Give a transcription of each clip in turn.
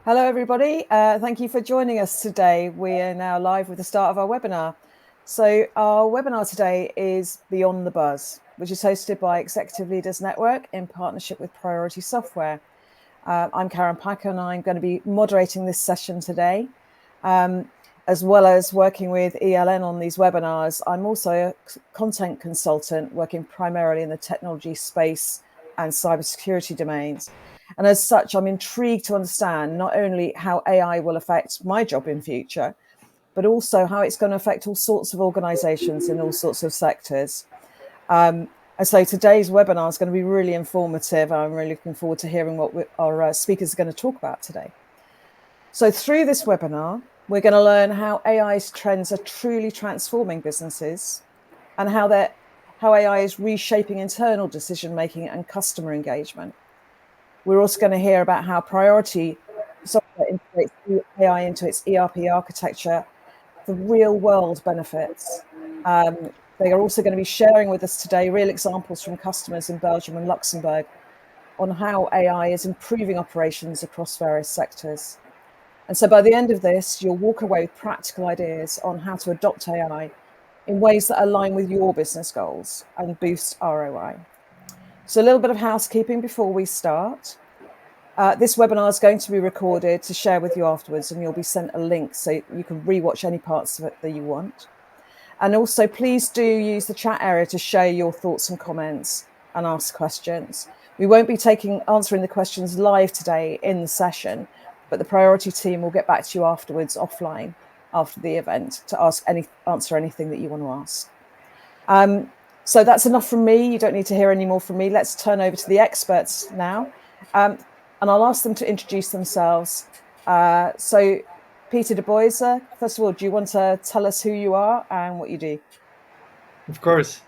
Hello, everybody. Thank you for joining us today. We are now live with the start of our webinar. So our webinar today is Beyond the Buzz, which is hosted by Executive Leaders Network in partnership with Priority Software. I'm Karen Packer, and I'm going to be moderating this session today. As well as working with ELN on these webinars, I'm also a content consultant working primarily in the technology space and cybersecurity domains. And as such, I'm intrigued to understand not only how AI will affect my job in future, but also how it's going to affect all sorts of organizations in all sorts of sectors. And so today's webinar is going to be really informative. I'm really looking forward to hearing what our speakers are going to talk about today. So through this webinar, we're going to learn how AI's trends are truly transforming businesses and how AI is reshaping internal decision-making and customer engagement. We're also going to hear about how Priority Software integrates AI into its ERP architecture for real-world benefits. They are also going to be sharing with us today real examples from customers in Belgium and Luxembourg on how AI is improving operations across various sectors. And so by the end of this, you'll walk away with practical ideas on how to adopt AI in ways that align with your business goals and boost ROI. So a little bit of housekeeping before we start. This webinar is going to be recorded to share with you afterwards, and you'll be sent a link so you can rewatch any parts of it that you want. And also, please do use the chat area to share your thoughts and comments and ask questions. We won't be answering the questions live today in the session, but the Priority team will get back to you afterwards offline after the event to answer anything that you want to ask. So that's enough from me. You don't need to hear any more from me. Let's turn over to the experts now. And I'll ask them to introduce themselves. So Peter de Boise, first of all, do you want to tell us who you are and what you do? Of course.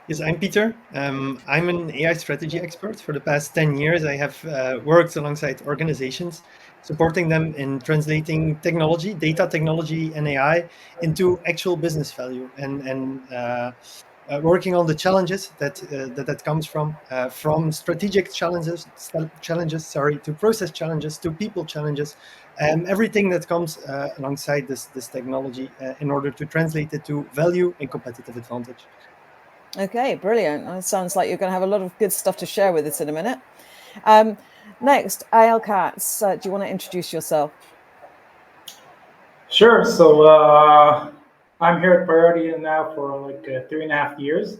Yes, I'm Peter. I'm an AI strategy expert. For the past 10 years, I have worked alongside organizations, supporting them in translating technology, data technology, and AI into actual business value, and working on the challenges that comes from strategic challenges, to process challenges, to people challenges, everything that comes alongside this technology in order to translate it to value and competitive advantage. Okay, brilliant. It sounds like you're going to have a lot of good stuff to share with us in a minute. Next, AL Katz, do you want to introduce yourself? Sure. So I'm here at Priority now for like 3.5 years.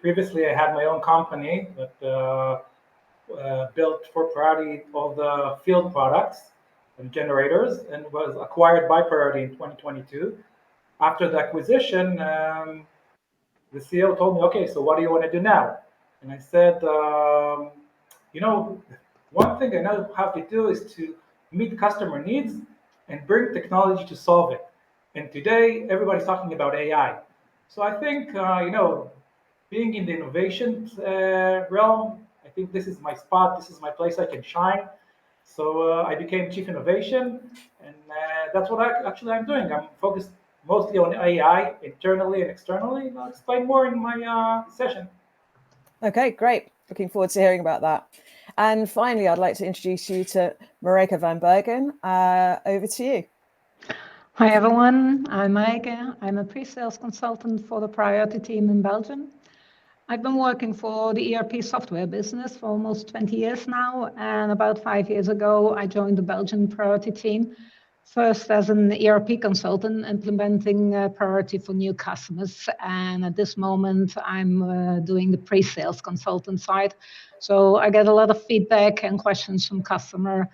Previously, I had my own company that built for Priority all the field products and generators, and was acquired by Priority in 2022. After the acquisition, the CEO told me, "Okay, so what do you want to do now?" And I said, "You know, one thing I know how to do is to meet customer needs and bring technology to solve it. And today, everybody's talking about AI. So I think, being in the innovation realm, I think this is my spot. This is my place I can shine. So I became chief innovation, and that's what I'm doing. I'm focused mostly on AI internally and externally. And I'll explain more in my session. Okay, great. Looking forward to hearing about that. And finally, I'd like to introduce you to Marika van Bergen. Over to you. Hi, everyone. I'm Marika. I'm a pre-sales consultant for the Priority team in Belgium. I've been working for the ERP software business for almost 20 years now. And about 5 years ago, I joined the Belgian Priority team, first as an ERP consultant implementing Priority for new customers. And at this moment, I'm doing the pre-sales consultant side. So I get a lot of feedback and questions from customer,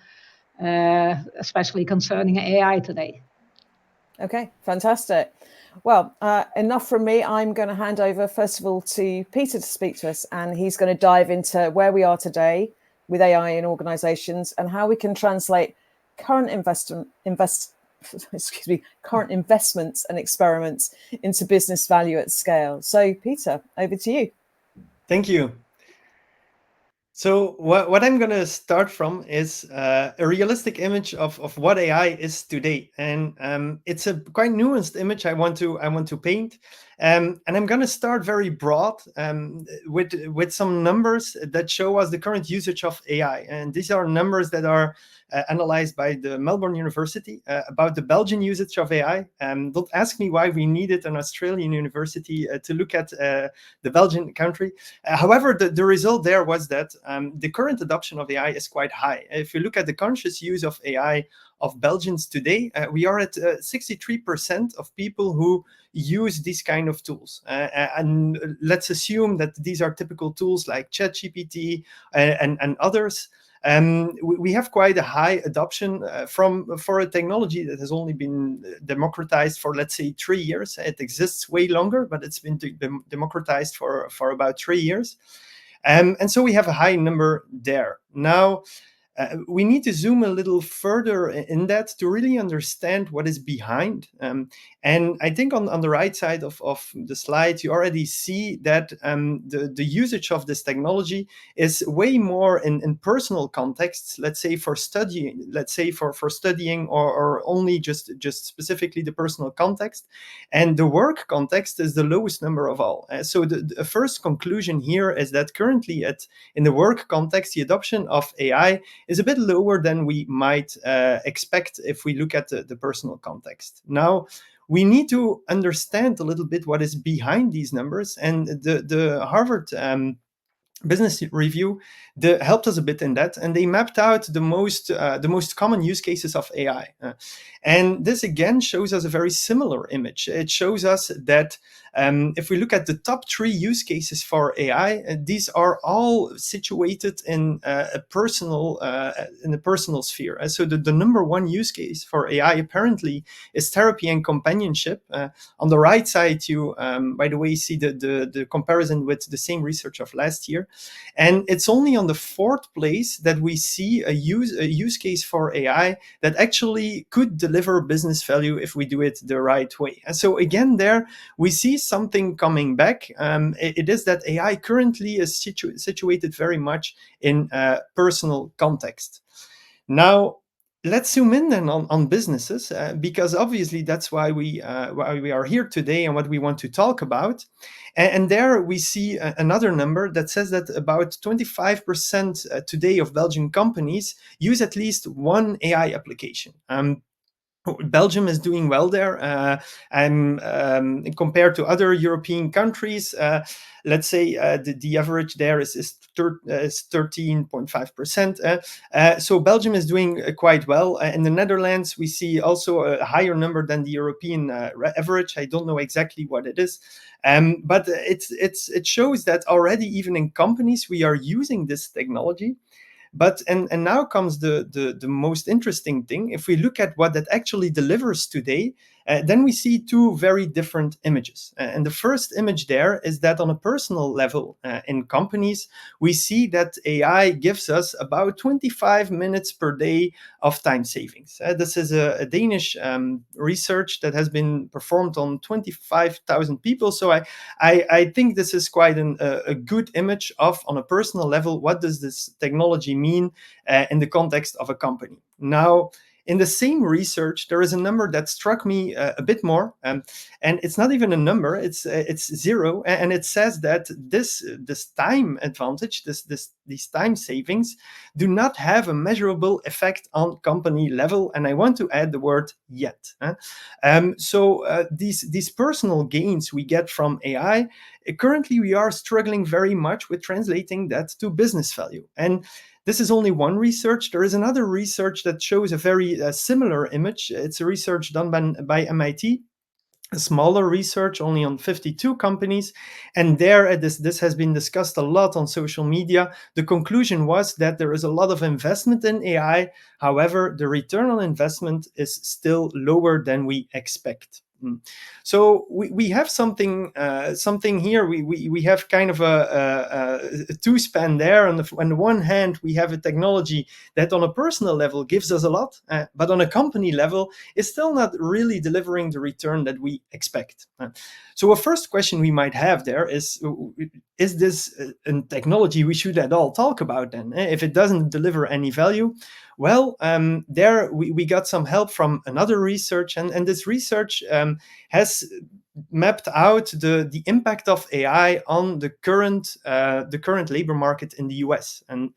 especially concerning AI today. Okay, fantastic. Well, enough from me. I'm going to hand over, first of all, to Peter to speak to us, and he's going to dive into where we are today with AI in organizations and how we can translate current current investments and experiments into business value at scale. So, Peter, over to you. Thank you. So what I'm going to start from is a realistic image of what AI is today, and it's a quite nuanced image I want to paint. And I'm going to start very broad with some numbers that show us the current usage of AI. And these are numbers that are analyzed by the Melbourne University about the Belgian usage of AI. Don't ask me why we needed an Australian university to look at the Belgian country. However, the result there was that the current adoption of AI is quite high. If you look at the conscious use of AI of Belgians today, we are at 63% of people who use these kind of tools. And let's assume that these are typical tools like ChatGPT and others. We have quite a high adoption for a technology that has only been democratized for, let's say, 3 years. It exists way longer, but it's been democratized for about 3 years. And so we have a high number there. Now, we need to zoom a little further in that to really understand what is behind. And I think on the right side of the slide, you already see that the usage of this technology is way more in personal contexts, let's say for studying, for studying or only just specifically the personal context. And the work context is the lowest number of all. So the first conclusion here is that currently in the work context, the adoption of AI is a bit lower than we might expect if we look at the personal context. Now, we need to understand a little bit what is behind these numbers, and the Harvard Business Review helped us a bit in that, and they mapped out the most common use cases of AI. And this again shows us a very similar image. It shows us that if we look at the top 3 use cases for AI, these are all situated in a personal sphere. So the number 1 use case for AI apparently is therapy and companionship. On the right side, you, by the way, see the comparison with the same research of last year. And it's only on the 4th place that we see a use case for AI that actually could deliver business value if we do it the right way. And so again, there we see something coming back. It is that AI currently is situated very much in personal context. Now, let's zoom in then on businesses, because obviously that's why we are here today and what we want to talk about. And there we see another number that says that about 25% today of Belgian companies use at least one AI application. Belgium is doing well there. Compared to other European countries, let's say the average there is 13.5%. So Belgium is doing quite well. In the Netherlands, we see also a higher number than the European average. I don't know exactly what it is, but it shows that already even in companies we are using this technology. But and now comes the most interesting thing. If we look at what that actually delivers today, then we see 2 very different images. And the first image there is that on a personal level in companies, we see that AI gives us about 25 minutes per day of time savings. This is a Danish research that has been performed on 25,000 people. So I think this is quite a good image of, on a personal level, what does this technology mean in the context of a company. Now, in the same research, there is a number that struck me a bit more, and it's not even a number; it's 0, and it says that this time advantage, these time savings, do not have a measurable effect on company level, and I want to add the word yet. So these personal gains we get from AI, currently we are struggling very much with translating that to business value. And this is only one research. There is another research that shows a very similar image. It's a research done by MIT, a smaller research only on 52 companies. And there, this has been discussed a lot on social media. The conclusion was that there is a lot of investment in AI. However, the return on investment is still lower than we expect. So we have something here. We have kind of a 2-span there. On the one hand, we have a technology that on a personal level gives us a lot, but on a company level is still not really delivering the return that we expect. So a first question we might have there is this a technology we should at all talk about then? If it doesn't deliver any value? Well, there we got some help from another research, and this research has mapped out the impact of AI on the current labor market in the US. And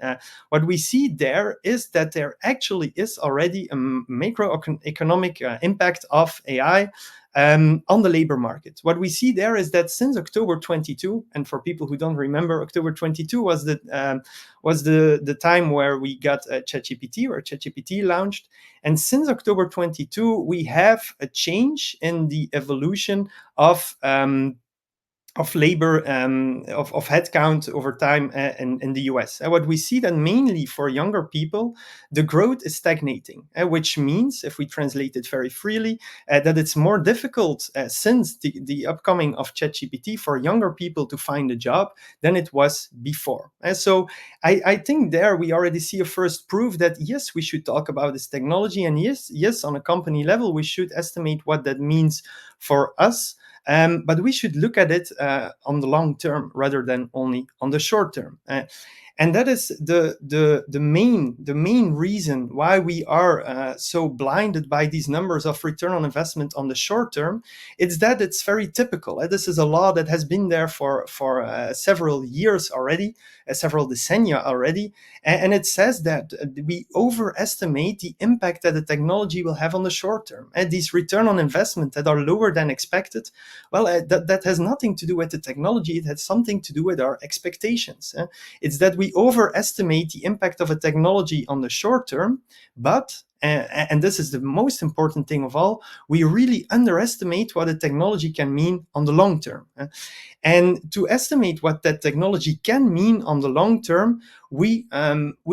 what we see there is that there actually is already a macroeconomic impact of AI on the labor market. What we see there is that since October 22, and for people who don't remember, October 22 was the time where we got ChatGPT, where ChatGPT launched. And since October 22, we have a change in the evolution of labor, of headcount over time in the US. What we see that mainly for younger people, the growth is stagnating, which means, if we translate it very freely, that it's more difficult since the upcoming of ChatGPT for younger people to find a job than it was before. So I think there we already see a first proof that yes, we should talk about this technology, and yes, on a company level, we should estimate what that means for us. But we should look at it on the long term rather than only on the short term. And that is the main reason why we are so blinded by these numbers of return on investment on the short term. It's that it's very typical. This is a law that has been there for several years already, several decennia already, and it says that we overestimate the impact that the technology will have on the short term. And these return on investment that are lower than expected, well, that has nothing to do with the technology. It has something to do with our expectations. It's that we overestimate the impact of a technology on the short term, but and this is the most important thing of all, we really underestimate what a technology can mean on the long term. And to estimate what that technology can mean on the long term, we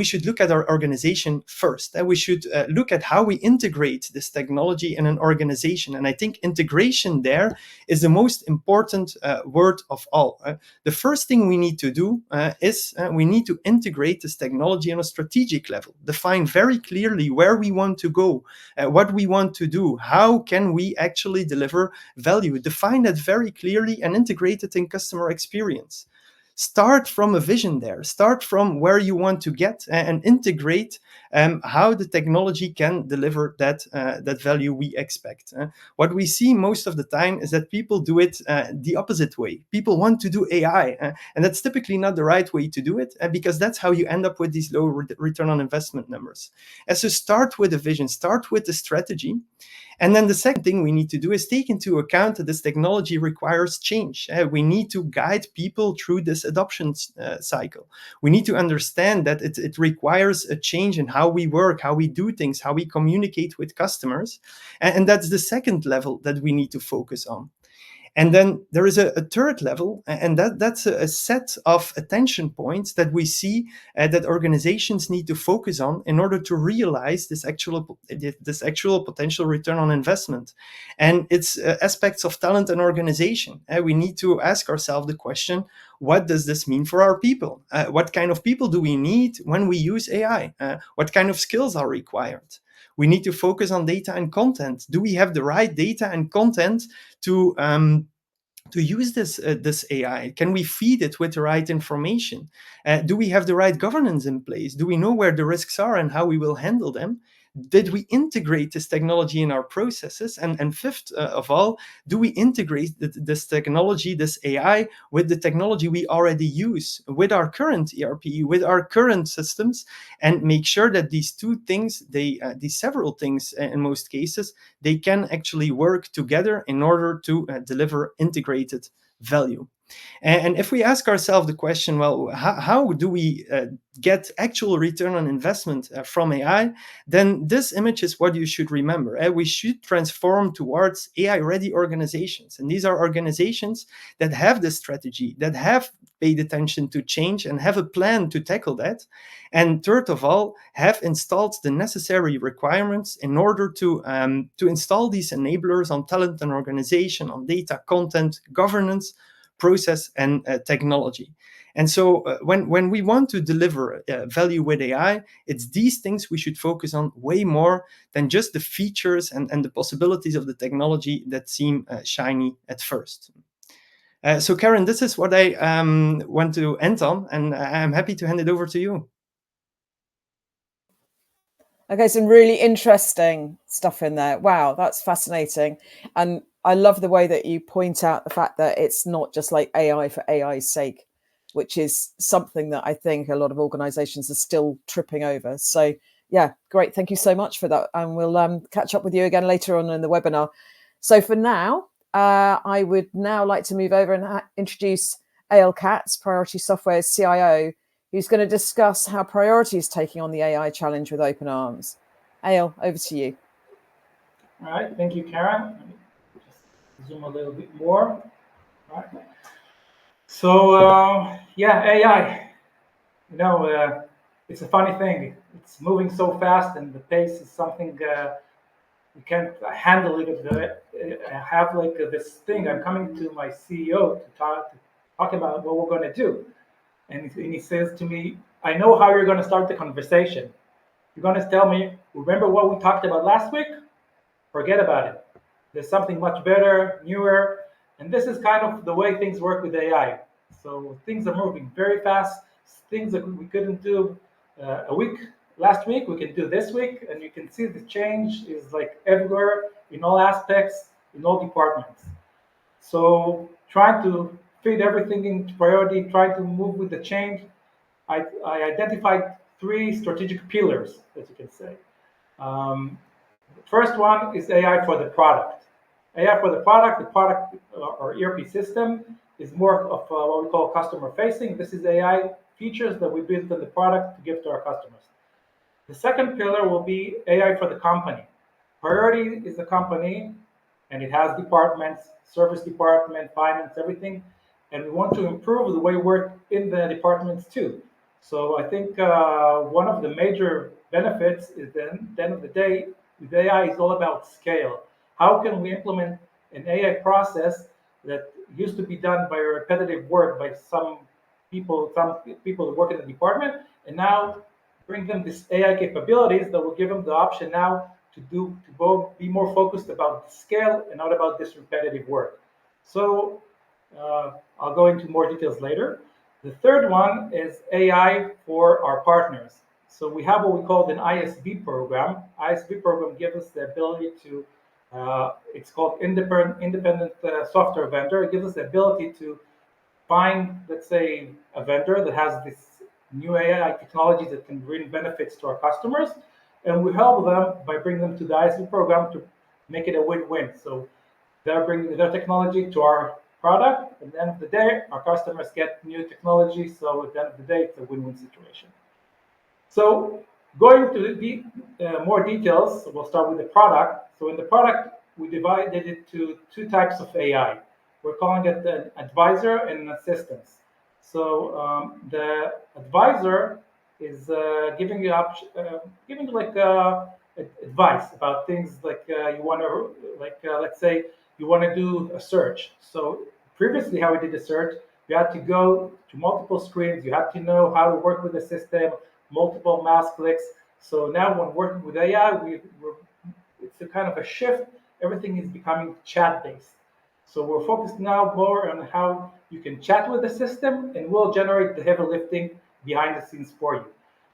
should look at our organization first. We should look at how we integrate this technology in an organization. And I think integration there is the most important word of all. The first thing we need to do is we need to integrate this technology on a strategic level, define very clearly where we want to go, what we want to do, how can we actually deliver value, define that very clearly and integrate it in customer experience. Start from a vision there, start from where you want to get and integrate how the technology can deliver that value we expect. What we see most of the time is that people do it the opposite way. People want to do AI, and that's typically not the right way to do it, because that's how you end up with these low return on investment numbers. So start with a vision, start with the strategy. And then the second thing we need to do is take into account that this technology requires change. We need to guide people through this adoption cycle. We need to understand that it requires a change in how we work, how we do things, how we communicate with customers. And that's the second level that we need to focus on. And then there is a third level, and that's a set of attention points that we see that organizations need to focus on in order to realize this actual potential return on investment. And it's aspects of talent and organization. We need to ask ourselves the question, what does this mean for our people? What kind of people do we need when we use AI? What kind of skills are required? We need to focus on data and content. Do we have the right data and content to use this AI? Can we feed it with the right information? Do we have the right governance in place? Do we know where the risks are and how we will handle them? Did we integrate this technology in our processes? And fifth of all, do we integrate this technology, this AI, with the technology we already use, with our current ERP, with our current systems, and make sure that these two things, these several things in most cases, they can actually work together in order to deliver integrated value. And if we ask ourselves the question, well, how do we get actual return on investment from AI, then this image is what you should remember. We should transform towards AI-ready organizations. And these are organizations that have this strategy, that have paid attention to change and have a plan to tackle that. And third of all, have installed the necessary requirements in order to install these enablers on talent and organization, on data, content, governance, process, and technology. And so when we want to deliver value with AI, it's these things we should focus on way more than just the features and the possibilities of the technology that seem shiny at first. So Karen, this is what I want to end on, and I'm happy to hand it over to you. Okay, some really interesting stuff in there. Wow, that's fascinating. And I love the way that you point out the fact that it's not just like AI for AI's sake, which is something that I think a lot of organizations are still tripping over. So yeah, great. Thank you so much for that. And we'll catch up with you again later on in the webinar. So for now, I would now like to move over and introduce Eyal Katz, Priority Software's CIO, who's going to discuss how Priority is taking on the AI challenge with open arms. Eyal, over to you. All right, thank you, Karen. Let me just zoom a little bit more. All right. So yeah, AI. You know, it's a funny thing. It's moving so fast, and the pace is something we can't handle it. I have like this thing. I'm coming to my CEO to talk about what we're going to do, and he says to me, "I know how you're going to start the conversation. You're going to tell me, remember what we talked about last week? Forget about it. There's something much better, newer." And this is kind of the way things work with AI. So things are moving very fast. Things that we couldn't do last week, we can do this week, and you can see the change is like everywhere, in all aspects, in all departments. So trying to fit everything into priority, trying to move with the change, I identified 3 strategic pillars, as you can say. First one is AI for the product. AI for the product or ERP system is more of what we call customer facing. This is AI features that we build in the product to give to our customers. The second pillar will be AI for the company. Priority is a company and it has departments, service department, finance, everything. And we want to improve the way we work in the departments too. So I think one of the major benefits is then, at the end of the day, with AI is all about scale. How can we implement an AI process that used to be done by repetitive work by some people that work in the department, and now bring them this AI capabilities that will give them the option now to both be more focused about the scale and not about this repetitive work. So I'll go into more details later. The third one is AI for our partners. So we have what we call an ISV program. ISV program gives us the ability to, it's called independent software vendor. It gives us the ability to find, let's say, a vendor that has this new AI technologies that can bring benefits to our customers, and we help them by bringing them to the ISV program to make it a win-win. So they're bringing their technology to our product, and at the end of the day, our customers get new technology. So at the end of the day, it's a win-win situation. So going to the more details, we'll start with the product. So in the product, we divided it to 2 types of AI. We're calling it an advisor and an assistant. So the advisor is giving you like advice about things like you want to, let's say you want to do a search. So previously, how we did the search, you had to go to multiple screens. You had to know how to work with the system, multiple mouse clicks. So now when working with AI, it's a kind of a shift. Everything is becoming chat-based. So we're focused now more on how you can chat with the system, and we'll generate the heavy lifting behind the scenes for you.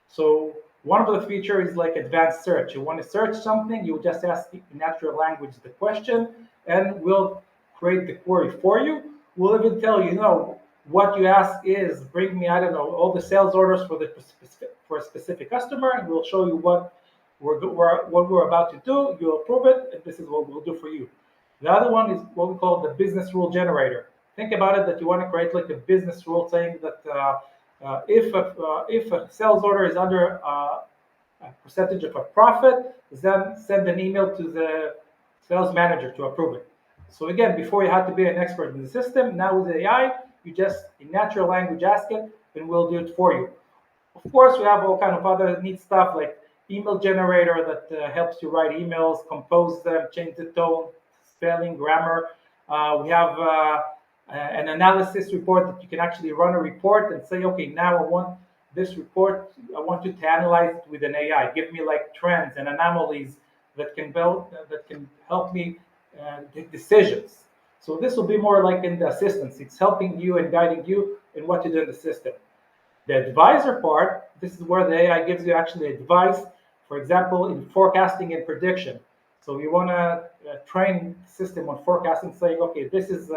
So one of the features is like advanced search. You want to search something, you just ask in natural language the question, and we'll create the query for you. We'll even tell you, what you ask is bring me, I don't know, all the sales orders for a specific customer, and we'll show you what we're about to do. You'll approve it, and this is what we'll do for you. The other one is what we call the business rule generator. Think about it that you want to create like a business rule saying that if a sales order is under a percentage of a profit, then send an email to the sales manager to approve it. So again, before you had to be an expert in the system, now with AI, you just in natural language ask it, and we'll do it for you. Of course, we have all kind of other neat stuff like email generator that helps you write emails, compose them, change the tone, spelling, grammar. We have an analysis report that you can actually run a report and say, okay, now I want this report, I want you to analyze it with an AI. Give me like trends and anomalies that can help me take decisions. So this will be more like in the assistance. It's helping you and guiding you in what to do in the system. The advisor part, this is where the AI gives you actually advice, for example, in forecasting and prediction. So you want to train the system on forecasting, saying, okay, this is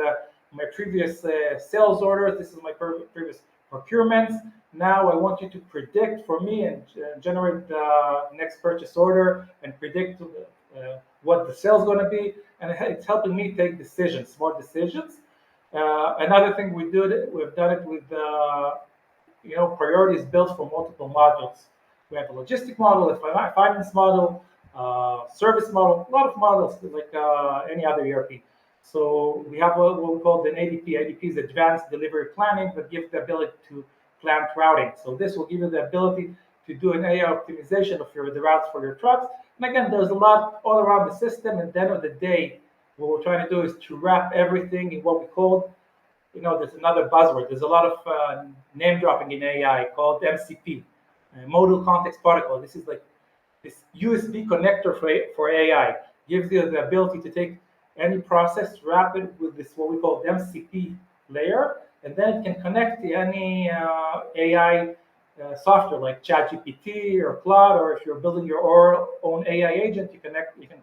my previous sales orders, this is my previous procurements. Now I want you to predict for me and generate the next purchase order and predict what the sales is going to be, and it's helping me take decisions, smart decisions. Another thing we've done it with priorities built for multiple modules. We have a logistic model, a finance model, service model, a lot of models like any other ERP. So we have what we call an ADP. ADP is Advanced Delivery Planning that gives the ability to plan routing. So this will give you the ability to do an AI optimization of the routes for your trucks. And again, there's a lot all around the system. And at the end of the day, what we're trying to do is to wrap everything in what we call, there's another buzzword. There's a lot of name dropping in AI called MCP, Modal Context Protocol. This is like this USB connector for AI. Gives you the ability to take any process, wrap it with this what we call MCP layer, and then it can connect to any AI software like ChatGPT or Claude, or if you're building your own AI agent, you can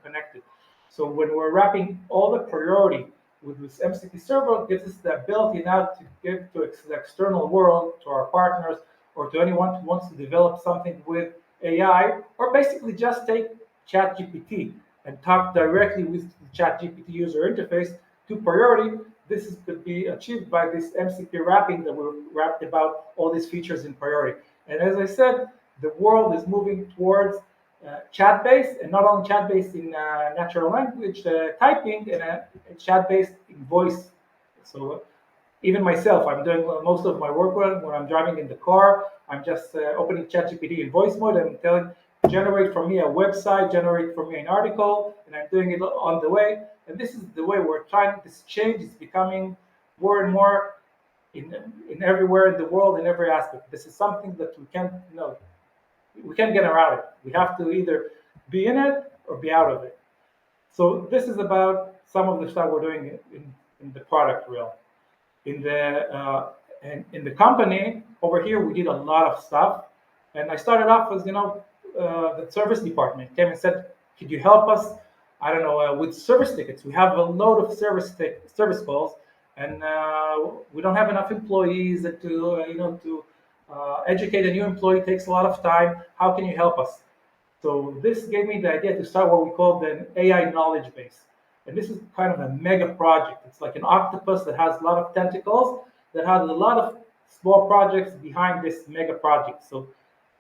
connect it. So when we're wrapping all the priority with this MCP server, it gives us the ability now to give to the external world, to our partners, or to anyone who wants to develop something with AI, or basically just take ChatGPT and talk directly with the ChatGPT user interface to priority. This could be achieved by this MCP wrapping that we wrapped about all these features in priority. And as I said, the world is moving towards chat-based, and not only chat-based in natural language typing, and chat-based in voice. So even myself, I'm doing most of my work when I'm driving in the car. I'm just opening ChatGPT in voice mode and telling, generate for me a website, generate for me an article, and I'm doing it on the way. And this is the way we're trying. This change is becoming more and more in everywhere in the world, in every aspect. This is something that we can't get around it. We have to either be in it or be out of it. So this is about some of the stuff we're doing in the product realm. In the company over here, we did a lot of stuff, and I started off as the service department came and said, "Could you help us? I don't know with service tickets. We have a load of service calls, and we don't have enough employees to educate a new employee takes a lot of time. How can you help us?" So this gave me the idea to start what we call the AI knowledge base. And this is kind of a mega project. It's like an octopus that has a lot of tentacles, that has a lot of small projects behind this mega project. So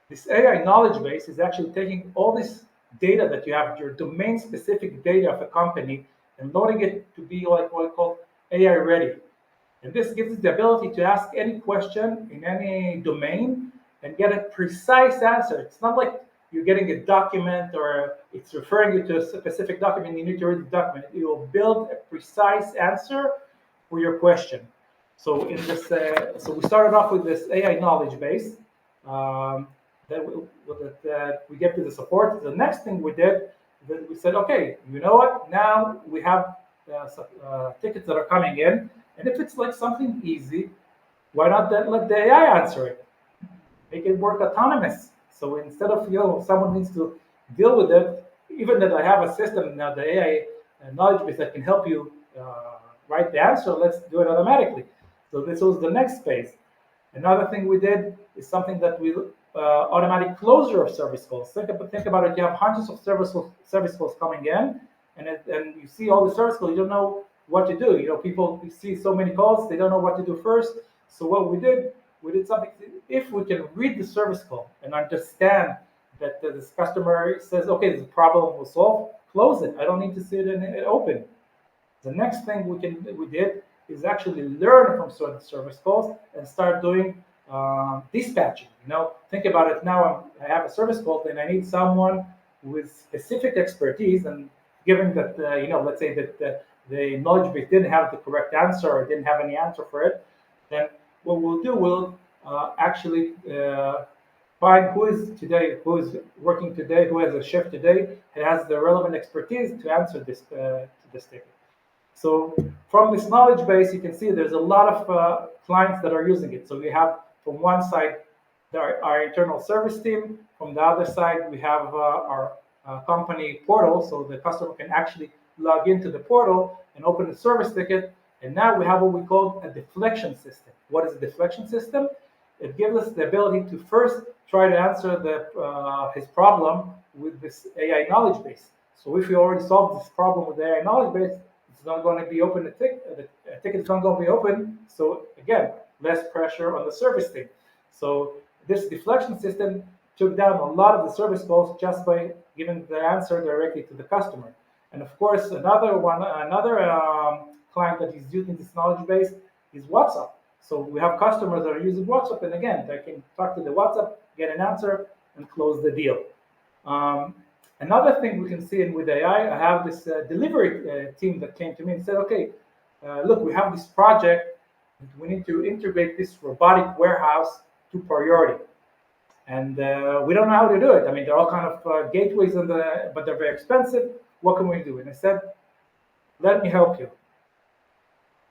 this AI knowledge base is actually taking all this data that you have, your domain-specific data of a company, and loading it to be like what we call AI ready. And this gives us the ability to ask any question in any domain and get a precise answer. It's not like you're getting a document or it's referring you to a specific document, you need to read the document. It will build a precise answer for your question. So in this, so we started off with this AI knowledge base that we get to the support. The next thing we did, that we said, okay, you know what? Now we have tickets that are coming in, and if it's like something easy, why not let the AI answer it? Make it work autonomous. So instead of someone needs to deal with it, even that I have a system now, the AI knowledge base that can help you write the answer, let's do it automatically. So this was the next phase. Another thing we did is something that we automatic closure of service calls. Think about it. You have hundreds of service calls coming in, and you see all the service calls. You don't know what to do. People see so many calls, they don't know what to do first. So what we did something. If we can read the service call and understand that this customer says, okay, there's a problem, we'll solve, close it. I don't need to see it in it open. The next thing we did is actually learn from certain service calls and start doing dispatching. Think about it now. I have a service call and I need someone with specific expertise, and given that let's say that the knowledge base didn't have the correct answer or didn't have any answer for it, then what we'll do, we'll actually find who is working today, who has a shift today, and has the relevant expertise to answer this ticket. So from this knowledge base, you can see there's a lot of clients that are using it. So we have from one side our internal service team. From the other side, we have our company portal, so the customer can actually log into the portal and open a service ticket. And now we have what we call a deflection system. What is a deflection system? It gives us the ability to first try to answer his problem with this AI knowledge base. So if we already solved this problem with the AI knowledge base, it's not going to be open. The ticket is not going to be open. So again, less pressure on the service team. So this deflection system took down a lot of the service calls just by giving the answer directly to the customer. And of course, another client that is using this knowledge base is WhatsApp. So we have customers that are using WhatsApp, and again, they can talk to the WhatsApp, get an answer, and close the deal. Another thing we can see with AI, I have this delivery team that came to me and said, okay, look, we have this project, we need to integrate this robotic warehouse to Priority. And we don't know how to do it. I mean, there are all kind of gateways, but they're very expensive. What can we do? And I said, let me help you.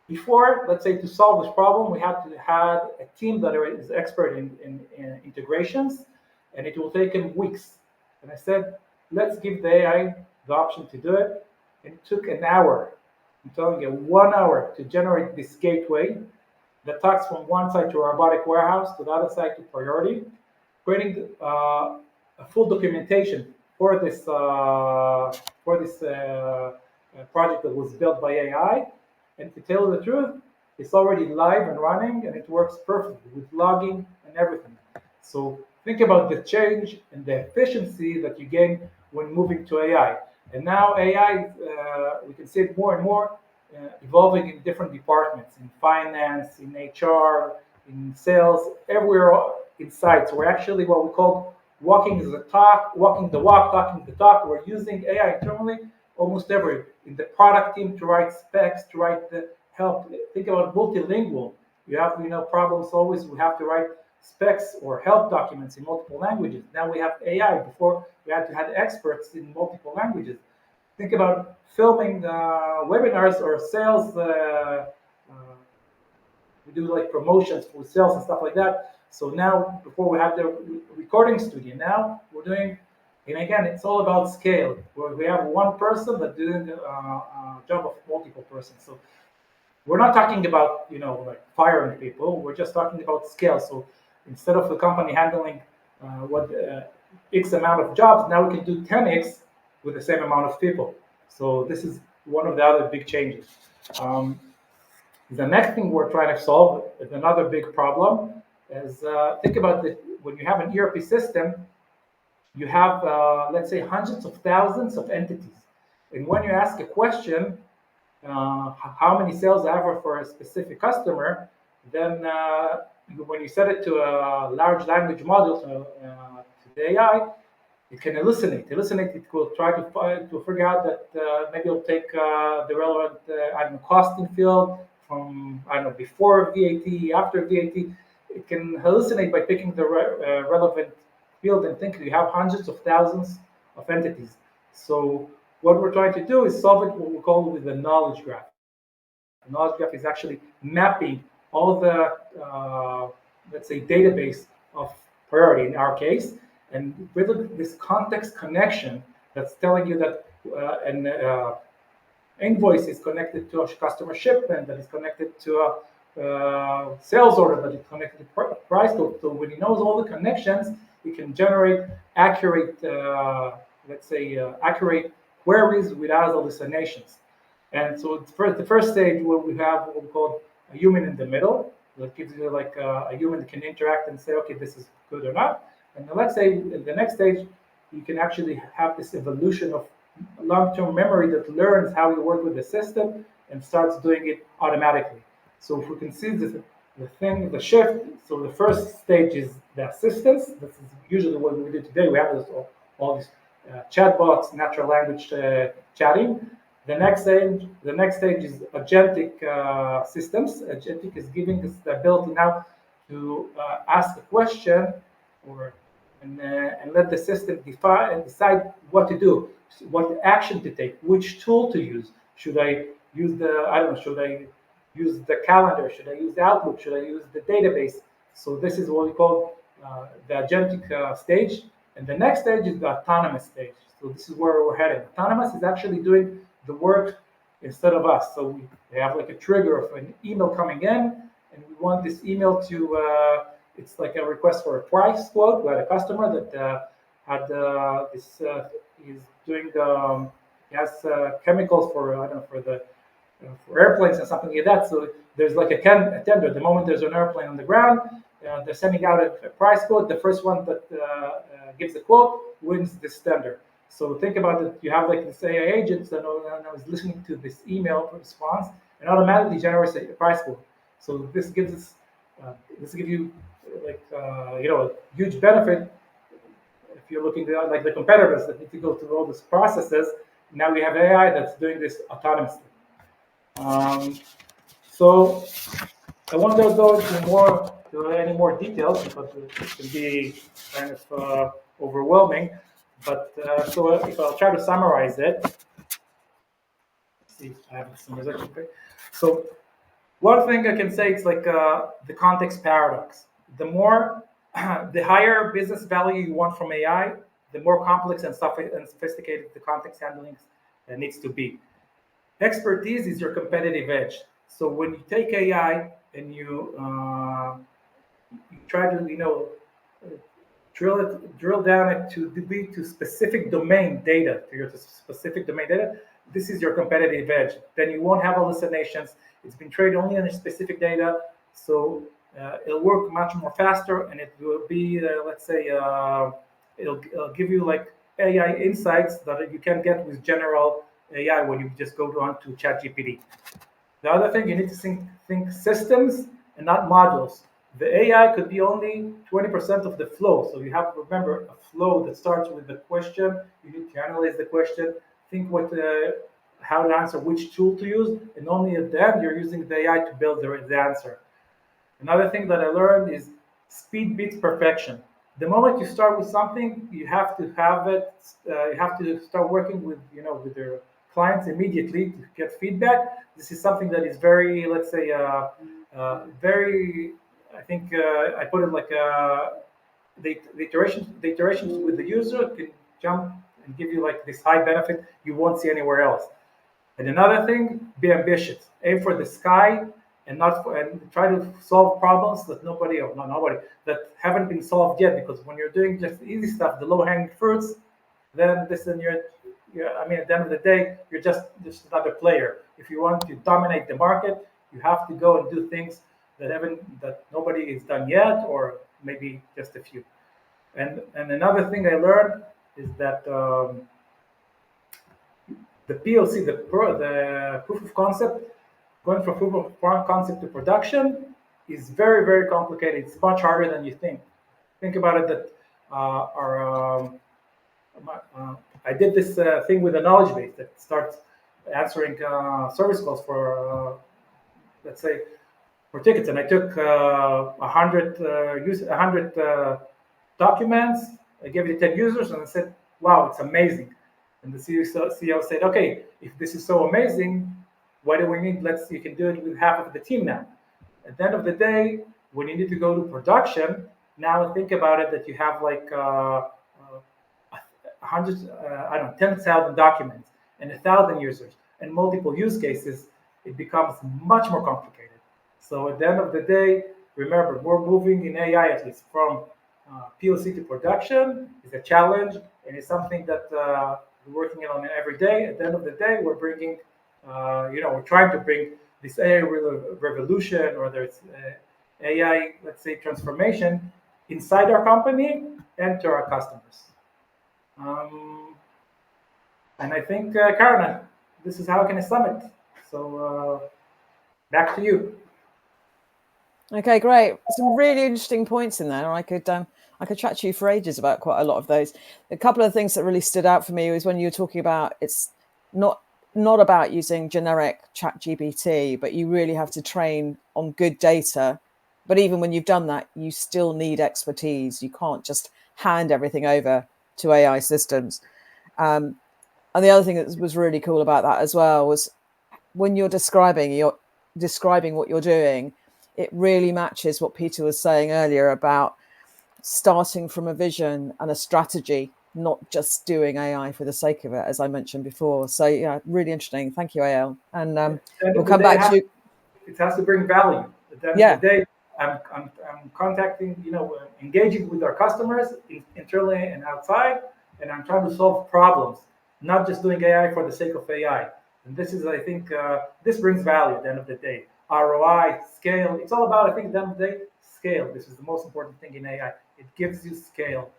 Before, let's say, to solve this problem, we had to have a team that is expert in integrations, and it will take them weeks. And I said, let's give the AI the option to do it. And it took an hour. I'm telling you, 1 hour to generate this gateway that talks from one side to a robotic warehouse to the other side to Priority, creating a full documentation for this project that was built by AI. And to tell you the truth, it's already live and running, and it works perfectly with logging and everything. So think about the change and the efficiency that you gain when moving to AI. And now AI, we can see it more and more evolving in different departments, in finance, in HR, in sales, everywhere inside. So we're actually what we call walking the walk, talking the talk. We're using AI internally almost everywhere. In the product team to write specs, to write the help. Think about multilingual. You have, problems always. We have to write specs or help documents in multiple languages. Now we have AI. Before we had to have experts in multiple languages. Think about filming webinars or sales. We do like promotions for sales and stuff like that. So now, before we had the recording studio, now we're doing, and again, it's all about scale, where we have one person that's doing a job of multiple persons. So we're not talking about, like firing people. We're just talking about scale. So instead of the company handling X amount of jobs, now we can do 10X with the same amount of people. So this is one of the other big changes. The next thing we're trying to solve is another big problem. Is think about this: when you have an ERP system, you have let's say hundreds of thousands of entities, and when you ask a question, how many sales ever for a specific customer, then when you set it to a large language model, to the AI, it can hallucinate. It will try to figure out that maybe it'll take the relevant costing field from before VAT, after VAT. It can hallucinate by picking the relevant field and think you have hundreds of thousands of entities. So what we're trying to do is solve it what we call with the knowledge graph. The knowledge graph is actually mapping all the let's say database of Priority in our case, and with this context connection that's telling you that an invoice is connected to a customer shipment, that is connected to a sales order, that is connected to price code. So when he knows all the connections, he can generate accurate, accurate queries without hallucinations. And so the first stage where we have what we call a human in the middle, that gives you like a human that can interact and say, okay, this is good or not. And then let's say in the next stage, you can actually have this evolution of long-term memory that learns how you work with the system and starts doing it automatically. So if we can see the shift. So the first stage is the assistance. This is usually what we do today. We have all these chatbots, natural language chatting. The next stage is agentic systems. Agentic is giving us the ability now to ask a question and let the system decide what to do, what action to take, which tool to use. Should I use should I use the calendar? Should I use the Outlook? Should I use the database? So this is what we call the agentic stage. And the next stage is the autonomous stage. So this is where we're heading. Autonomous is actually doing the work instead of us. So we have like a trigger of an email coming in, and we want this email to, it's like a request for a price quote. We had a customer that had this, he's doing, he has chemicals for, I don't know, for the, for airplanes and something like that. So there's like a tender. The moment there's an airplane on the ground, they're sending out a price quote. The first one that gives the quote wins this tender. So think about it. You have like this AI agent that is listening to this email response and automatically generates a price quote. So this gives us, this gives you like a huge benefit if you're looking at like the competitors that need to go through all these processes. Now we have AI that's doing this autonomously. So I won't go into any more details because it can be kind of overwhelming. But so if I'll try to summarize it, let's see if I have the summarization. Okay. So one thing I can say is like the context paradox. The more, the higher business value you want from AI, the more complex and sophisticated the context handling needs to be. Expertise is your competitive edge. So when you take AI and you try to drill down it to specific domain data, this is your competitive edge. Then you won't have hallucinations. It's been trained only on specific data, so it'll work much more faster, and it will be, let's say, it'll give you like AI insights that you can get with general AI when you just go on to ChatGPT. The other thing, you need to think systems and not modules. The AI could be only 20% of the flow. So you have to remember a flow that starts with the question. You need to analyze the question, think how to answer, which tool to use, and only at the end you're using the AI to build the answer. Another thing that I learned is speed beats perfection. The moment you start with something, you have to have it. You have to start working with your clients immediately to get feedback. This is something that is very, let's say, very. I think I put it like the iterations with the user can jump and give you like this high benefit you won't see anywhere else. And another thing, be ambitious. Aim for the sky and try to solve problems that that haven't been solved yet. Because when you're doing just easy stuff, the low-hanging fruits, then at the end of the day, you're just another player. If you want to dominate the market, you have to go and do things that nobody has done yet, or maybe just a few. And another thing I learned is that the POC, the proof of concept, going from proof of concept to production is very, very complicated. It's much harder than you think. Think about it that I did this thing with a knowledge base that starts answering service calls for, let's say, for tickets, and I took 100 documents. I gave it to 10 users, and I said, "Wow, it's amazing." And the CEO said, "Okay, if this is so amazing, why do we need? You can do it with half of the team now." At the end of the day, when you need to go to production, now think about it that you have like 10,000 documents and 1,000 users and multiple use cases. It becomes much more complicated. So at the end of the day, remember, we're moving in AI at least from POC to production. It's a challenge, and it's something that we're working on every day. At the end of the day, we're bringing, we're trying to bring this AI revolution, or there's AI, let's say, transformation inside our company and to our customers. And I think, Karen, this is how I can sum it. So back to you. Okay, great. Some really interesting points in there. I could chat to you for ages about quite a lot of those. A couple of things that really stood out for me was when you were talking about it's not about using generic ChatGPT, but you really have to train on good data. But even when you've done that, you still need expertise. You can't just hand everything over to AI systems. And the other thing that was really cool about that as well was when you're describing what you're doing, it really matches what Peter was saying earlier about starting from a vision and a strategy, not just doing AI for the sake of it, as I mentioned before. So yeah, really interesting. Thank you, AL. And we'll come back to you. It has to bring value. At the end of the day, I'm contacting, engaging with our customers internally and outside, and I'm trying to solve problems, not just doing AI for the sake of AI. And this is, I think, this brings value at the end of the day. ROI, scale. It's all about, I think, at the end of the day, scale. This is the most important thing in AI. It gives you scale.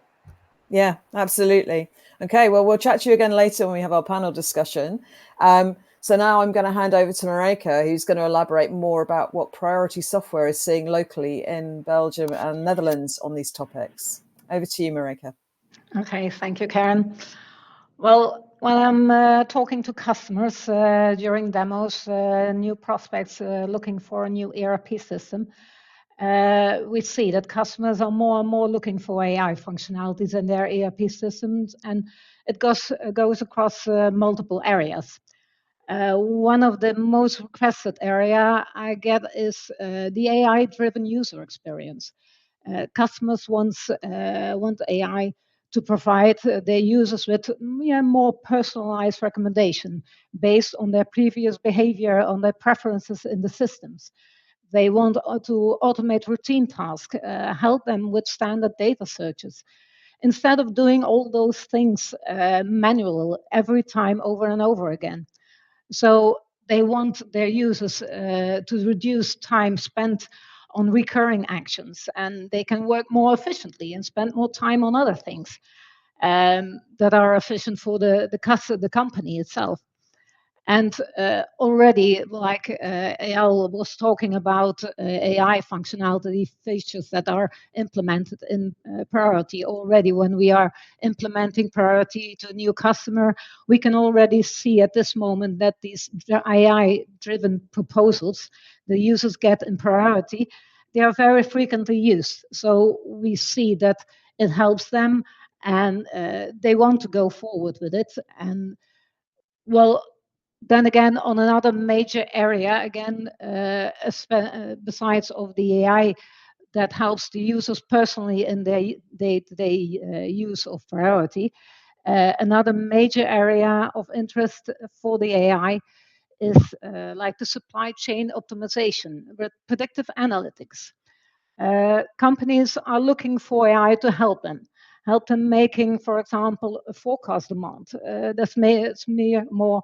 Yeah, absolutely. Okay, well, we'll chat to you again later when we have our panel discussion. So now I'm going to hand over to Marika, who's going to elaborate more about what Priority Software is seeing locally in Belgium and Netherlands on these topics. Over to you, Marika. Okay, thank you, Karen. Well, when I'm talking to customers during demos, new prospects looking for a new ERP system, we see that customers are more and more looking for AI functionalities in their ERP systems, and it goes across multiple areas. One of the most requested area I get is the AI-driven user experience. Customers want AI to provide their users with more personalized recommendation based on their previous behavior, on their preferences in the systems. They want to automate routine tasks, help them with standard data searches, instead of doing all those things manual every time over and over again. So they want their users to reduce time spent on recurring actions, and they can work more efficiently and spend more time on other things that are efficient for the company itself. And already, like Eyal was talking about AI functionality features that are implemented in Priority already. When we are implementing Priority to a new customer, we can already see at this moment that these AI-driven proposals the users get in Priority, they are very frequently used. So we see that it helps them, and they want to go forward with it. And well, then again, on another major area, again, besides of the AI that helps the users personally in their day-to-day use of Priority, another major area of interest for the AI is like the supply chain optimization with predictive analytics. Companies are looking for AI to help them making, for example, a forecast demand that's more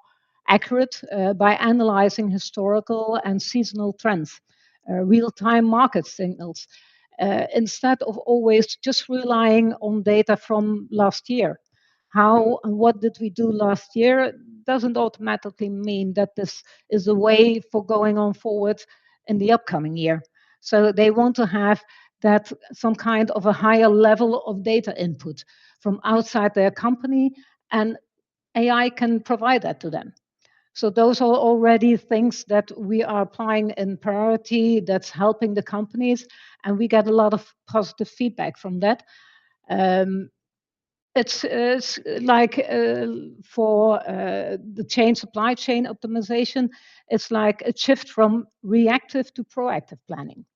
accurate by analyzing historical and seasonal trends, real-time market signals, instead of always just relying on data from last year. How and what did we do last year doesn't automatically mean that this is a way for going on forward in the upcoming year. So they want to have that some kind of a higher level of data input from outside their company, and AI can provide that to them. So those are already things that we are applying in Priority that's helping the companies, and we get a lot of positive feedback from that. It's like for the supply chain optimization, it's like a shift from reactive to proactive planning.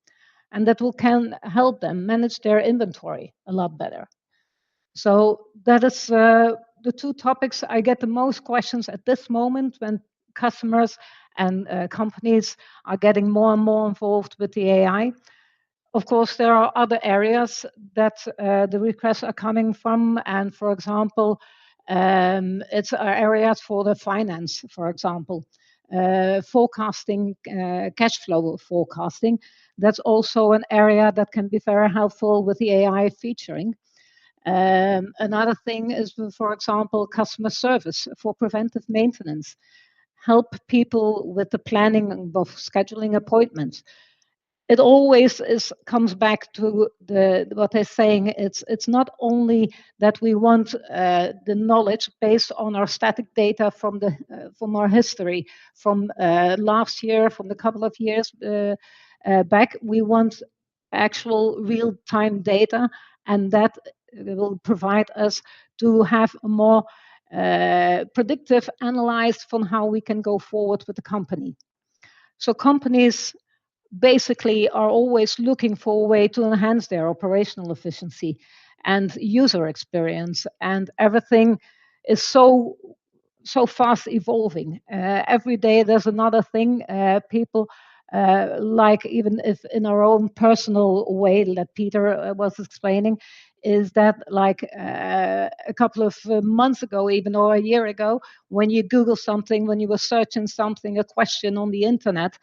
And that can help them manage their inventory a lot better. So that is the two topics I get the most questions at this moment when customers and companies are getting more and more involved with the AI. Of course, there are other areas that the requests are coming from. And for example, it's areas for the finance, for example, forecasting, cash flow forecasting. That's also an area that can be very helpful with the AI featuring. Another thing is, for example, customer service for preventive maintenance. Help people with the planning of scheduling appointments. It always comes back to what they're saying. It's not only that we want the knowledge based on our static data from our history from last year, from a couple of years back. We want actual real-time data, and that will provide us to have a more predictive analysis from how we can go forward with the company. So companies basically are always looking for a way to enhance their operational efficiency and user experience, and everything is so fast evolving. Every day there's another thing. People like, even if in our own personal way that Peter was explaining, is that like a couple of months ago, even, or a year ago, when you Google something, when you were searching something, a question on the internet,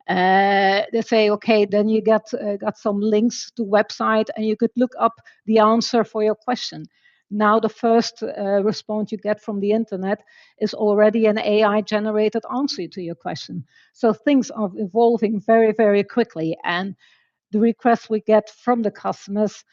they say, okay, then you got some links to website and you could look up the answer for your question. Now the first response you get from the internet is already an AI generated answer to your question. So things are evolving very, very quickly, and the requests we get from the customers,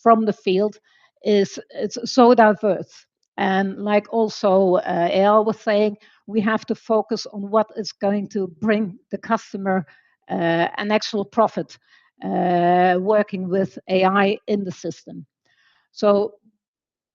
from the field, it's so diverse. And like also Eyal was saying, we have to focus on what is going to bring the customer an actual profit working with AI in the system. So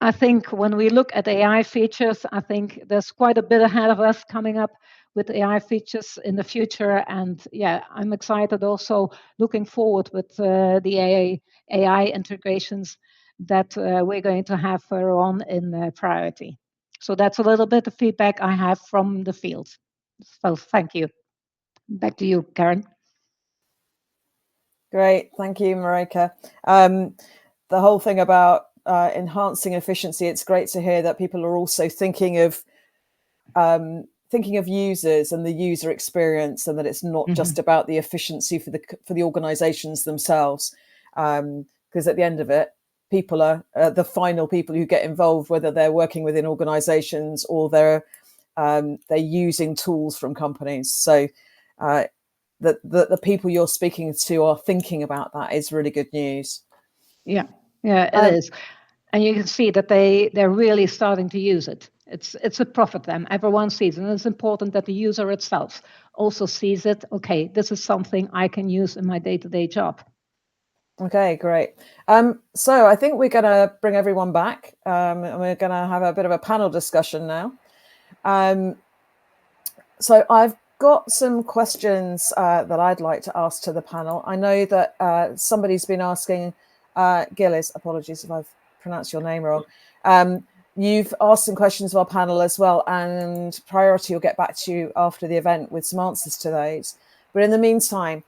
I think when we look at AI features, I think there's quite a bit ahead of us coming up with AI features in the future. And yeah, I'm excited also looking forward with the AI integrations that we're going to have further on in Priority. So that's a little bit of feedback I have from the field. So thank you. Back to you, Karen. Great, thank you, Marika. The whole thing about enhancing efficiency, it's great to hear that people are also thinking of users and the user experience, and that it's not just about the efficiency for the organizations themselves, because at the end of it, people are the final people who get involved, whether they're working within organizations or they're using tools from companies. So the people you're speaking to are thinking about that is really good news. Yeah, it is. And you can see that they're really starting to use it. It's a profit them. Everyone sees it. And it's important that the user itself also sees it. Okay, this is something I can use in my day-to-day job. Okay, great. So I think we're going to bring everyone back, and we're going to have a bit of a panel discussion now. So I've got some questions that I'd like to ask to the panel. I know that somebody's been asking, Gillis, apologies if I've pronounced your name wrong. You've asked some questions of our panel as well, and Priority will get back to you after the event with some answers to those. But in the meantime,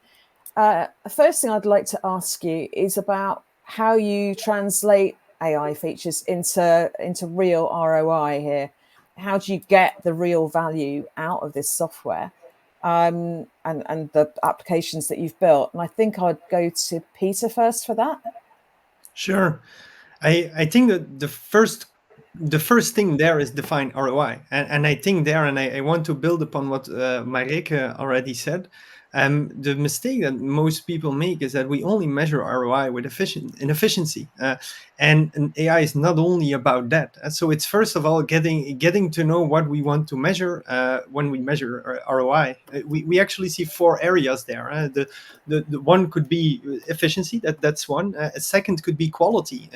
the first thing I'd like to ask you is about how you translate AI features into real ROI here. How do you get the real value out of this software and the applications that you've built? And I think I'd go to Peter first for that. Sure. I think that the first thing there is define ROI. And I think there, and I want to build upon what Marike already said. The mistake that most people make is that we only measure ROI with efficiency. And AI is not only about that. So it's first of all getting to know what we want to measure when we measure ROI. We actually see 4 areas there. The one could be efficiency. That's one. A second could be quality.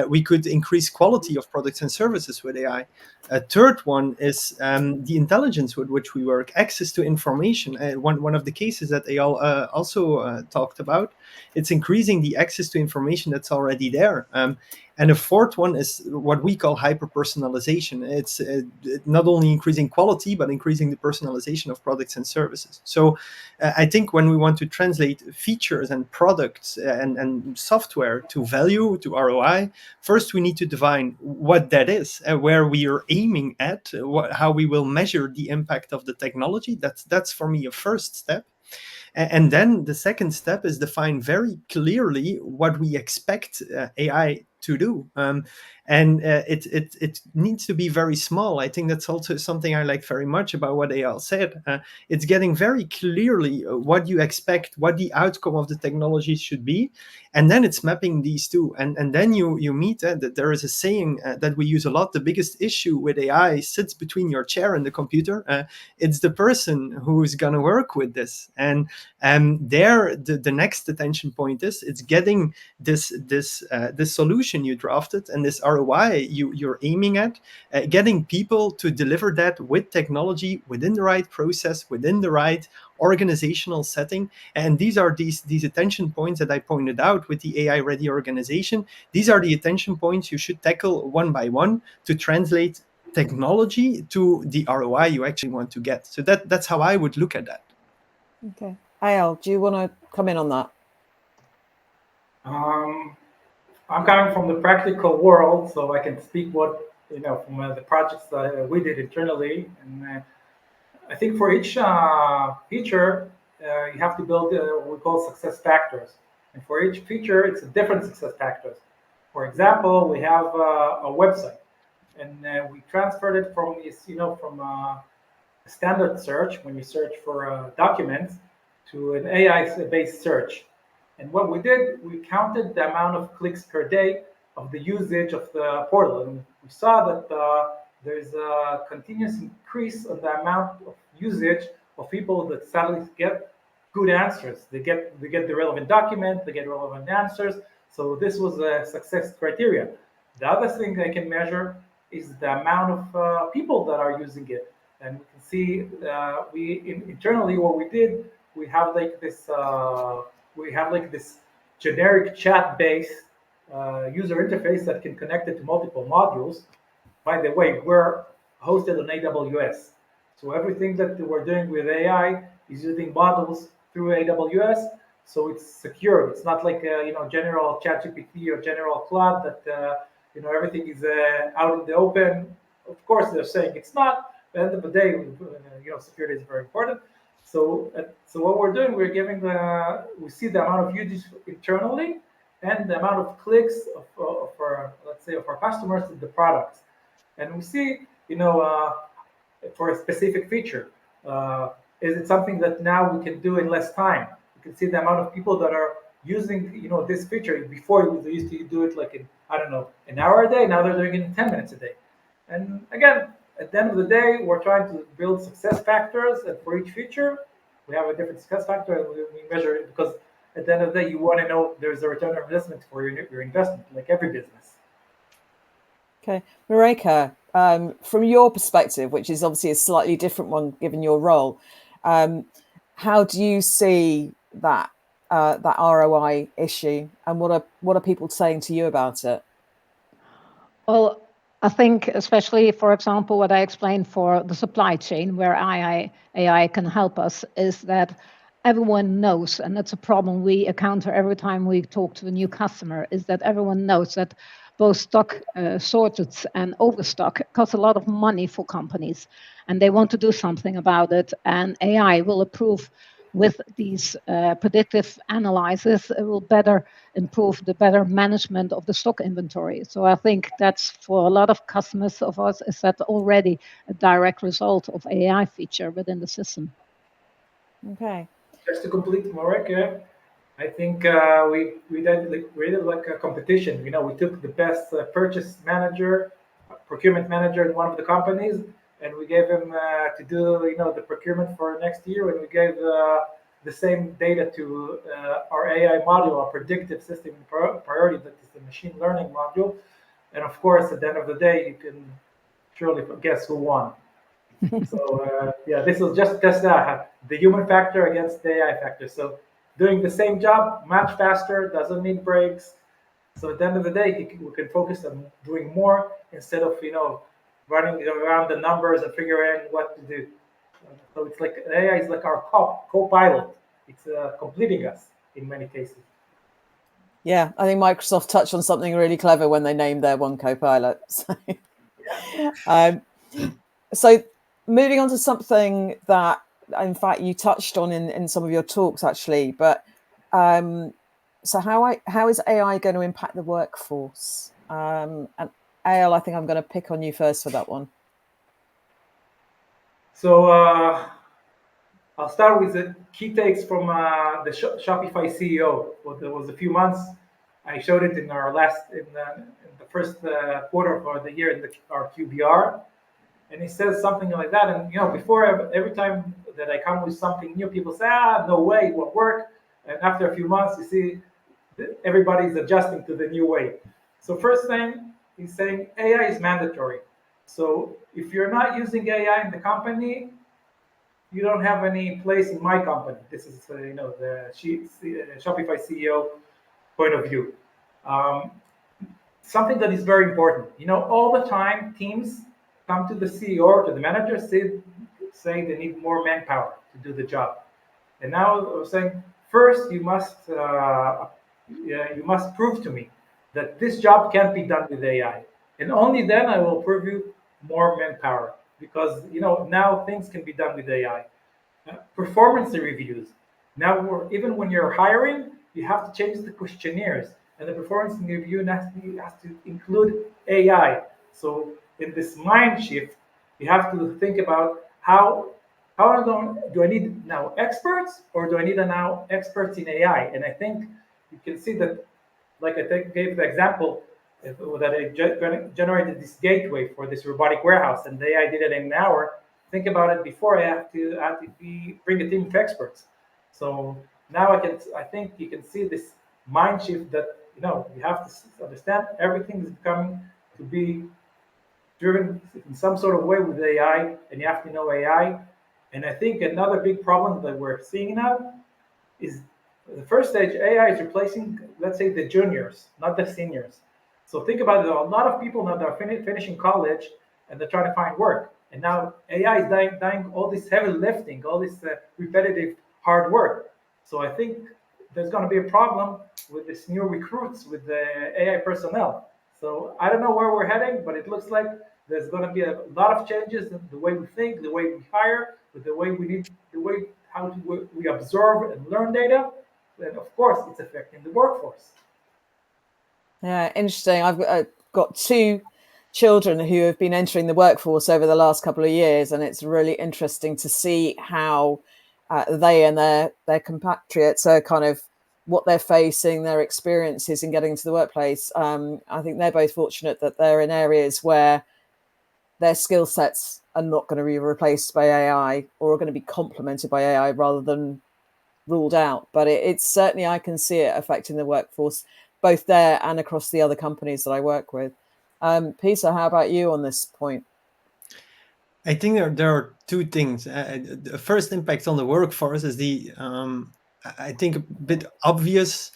We could increase quality of products and services with AI. A third one is the intelligence with which we work, access to information. One of the cases that Eyal also talked about, it's increasing the access to information that's already there. And the fourth one is what we call hyper-personalization. It's not only increasing quality, but increasing the personalization of products and services. So I think when we want to translate features and products and software to value, to ROI, first we need to define what that is, where we are aiming at, how we will measure the impact of the technology. That's for me a first step. And then the second step is define very clearly what we expect AI to do. And it needs to be very small. I think that's also something I like very much about what Eyal said. It's getting very clearly what you expect, what the outcome of the technology should be. And then it's mapping these two. And then you meet that there is a saying that we use a lot. The biggest issue with AI sits between your chair and the computer. It's the person who's going to work with this. And there, the next attention point is it's getting this solution you drafted and this ROI you're aiming at, getting people to deliver that with technology within the right process, within the right organizational setting. And these are these attention points that I pointed out with the AI ready organization. These are the attention points you should tackle one by one to translate technology to the ROI you actually want to get. So that's how I would look at that. Okay. Al, do you want to come in on that? I'm coming from the practical world, so I can speak what from the projects that we did internally. And I think for each feature, you have to build what we call success factors. And for each feature, it's a different success factors. For example, we have a website, and we transferred it from from a standard search when you search for documents to an AI-based search. And what we did, we counted the amount of clicks per day of the usage of the portal, and we saw that there's a continuous increase of the amount of usage of people that suddenly get good answers. They get the relevant document, they get relevant answers. So this was a success criteria. The other thing I can measure is the amount of people that are using it, and we can see internally what we did. We have like this generic chat-based user interface that can connect it to multiple modules. By the way, we're hosted on AWS. So everything that we're doing with AI is using models through AWS. So it's secure. It's not like general ChatGPT or general Cloud that everything is out in the open. Of course, they're saying it's not. At the end of the day, security is very important. So what we're doing, we see the amount of usage internally and the amount of clicks of our customers to the products, and we see for a specific feature, is it something that now we can do in less time? You can see the amount of people that are using this feature. Before they used to do it like in an hour a day. Now they're doing it in 10 minutes a day. And again, at the end of the day, we're trying to build success factors, and for each feature, we have a different success factor, and we measure it because at the end of the day, you want to know there's a return on investment for your investment, like every business. Okay, Mareka, from your perspective, which is obviously a slightly different one given your role, how do you see that ROI issue, and what are people saying to you about it? Well, I think especially, for example, what I explained for the supply chain, where AI can help us, is that everyone knows, and that's a problem we encounter every time we talk to a new customer, is that everyone knows that both stock shortage and overstock cost a lot of money for companies, and they want to do something about it. And AI will improve with these predictive analysis. It will better improve the better management of the stock inventory. So I think that's for a lot of customers of us, is that already a direct result of AI feature within the system. Okay. Just to complete Mareka, I think we did like a competition. We took the best purchase manager, procurement manager in one of the companies, and we gave him to do the procurement for next year. And we gave the same data to our AI module, our predictive system priority, that is the machine learning module. And of course, at the end of the day, you can surely guess who won. So this was just the human factor against the AI factor. So doing the same job much faster, doesn't need breaks. So at the end of the day, we can focus on doing more instead of running around the numbers and figuring what to do. So it's like AI is like our co-pilot. It's completing us in many cases. Yeah, I think Microsoft touched on something really clever when they named their one co-pilot. So moving on to something that, in fact, you touched on in some of your talks, actually. But so how is AI going to impact the workforce? And Al, I think I'm going to pick on you first for that one. So I'll start with the key takes from the Shopify CEO. Well, there was a few months. I showed it in the first quarter of the year in our QBR, and he says something like that. And before, every time that I come with something new, people say, no way, it won't work. And after a few months, you see everybody's adjusting to the new way. So first thing, he's saying AI is mandatory. So if you're not using AI in the company, you don't have any place in my company. This is the Shopify CEO point of view. Something that is very important. All the time teams come to the CEO or to the manager saying they need more manpower to do the job. And now I'm saying, first you must prove to me that this job can't be done with AI, and only then I will prove you more manpower. Because now things can be done with AI. Performance reviews. Now, even when you're hiring, you have to change the questionnaires, and the performance review has to include AI. So in this mind shift, you have to think about do I need now experts, or do I need now experts in AI? And I think you can see that, like I gave the example that I generated this gateway for this robotic warehouse, and the AI did it in an hour. Think about it before I have to bring a team of experts. So now I think you can see this mind shift that you have to understand everything is coming to be driven in some sort of way with AI, and you have to know AI. And I think another big problem that we're seeing now is the first stage. AI is replacing, let's say, the juniors, not the seniors. So think about it. A lot of people now that are finishing college and they're trying to find work. And now AI is doing all this heavy lifting, all this repetitive hard work. So I think there's going to be a problem with this new recruits with the AI personnel. So I don't know where we're heading, but it looks like there's going to be a lot of changes in the way we think, the way we hire, the way we observe and learn data. And of course, it's affecting the workforce. Yeah, interesting. I've got two children who have been entering the workforce over the last couple of years, and it's really interesting to see how they and their compatriots are kind of what they're facing, their experiences in getting into the workplace. I think they're both fortunate that they're in areas where their skill sets are not going to be replaced by AI, or are going to be complemented by AI rather than ruled out. But it's certainly, I can see it affecting the workforce, both there and across the other companies that I work with. Peter, how about you on this point? I think there are two things. The first impact on the workforce is I think, a bit obvious